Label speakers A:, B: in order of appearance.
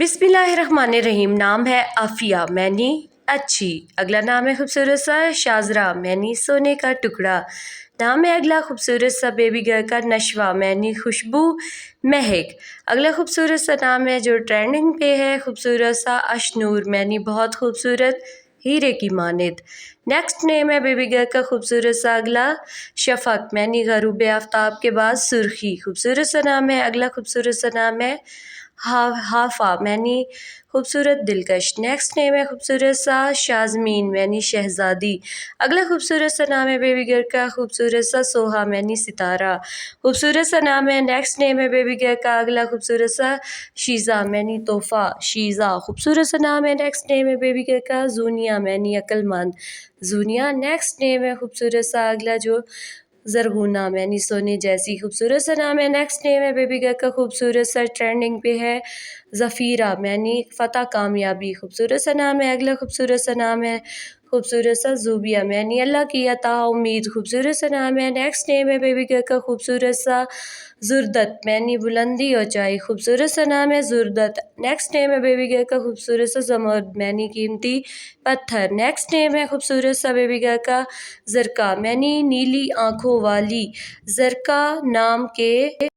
A: बिस्मिल्लाहिर्रहमानिर्रहीम। नाम है आफिया, मैंने अच्छी। अगला नाम है खूबसूरत सा शाजरा, मैंने सोने का टुकड़ा। नाम है अगला खूबसूरत सा बेबी गर्ल का नशवा, मैंने खुशबू महक। अगला खूबसूरत सा नाम है जो ट्रेंडिंग पे है, खूबसूरत सा अशनूर, मैंने बहुत खूबसूरत हीरे की मानिद। नेक्स्ट नेम है बेबी गर्ल का खूबसूरत सा अगला शफक, मैंने गरूब आफ्ताब के बाद सुर्खी। खूबसूरत सा नाम है अगला खूबसूरत सा नाम है हाफा, मैंने खूबसूरत दिलकश। नेक्स्ट नेम है खूबसूरत सा शाजमीन, मैंने शहजादी। अगला खूबसूरत सा नाम है बेबी गर्ल का खूबसूरत सा सोहा, मैंने सितारा। खूबसूरत सा नाम है नेक्स्ट नेम है बेबी गर्ल का अगला खूबसूरत सा शीज़ा, मैंने तोहफ़ा शीज़ा। खूबसूरत सा नाम है नेक्स्ट नेम है बेबी गर्ल का जूनिया, मैंने अक्लमंद जूनिया। नेक्स्ट नेम है खूबसूरत सा अगला जो ज़रगुना, मैंने सोने जैसी। खूबसूरत सा नाम है नेक्स्ट नेम है बेबी गर्ल का खूबसूरत सा ट्रेंडिंग पे है ज़फ़ीरा, मैंने फ़तह कामयाबी। खूबसूरत सा नाम है अगला खूबसूरत सा नाम है खूबसूरत सा ज़ूबिया, मैंने अल्लाह की अता उम्मीद। खूबसूरत सा नाम है नेक्स्ट नेम है बेबी गर्ल का खूबसूरत सा ज़ुर्दत, मैंने बुलंदी ऊंचाई। खूबसूरत सा नाम है ज़ुर्दत। नेक्स्ट नेम है बेबी गर्ल का खूबसूरत सा ज़मर्द, मैंने कीमती पत्थर। नेक्स्ट नेम है खूबसूरत सा बेबी गर्ल का ज़रका, मैंने नीली आँखों वाली। ज़रका नाम के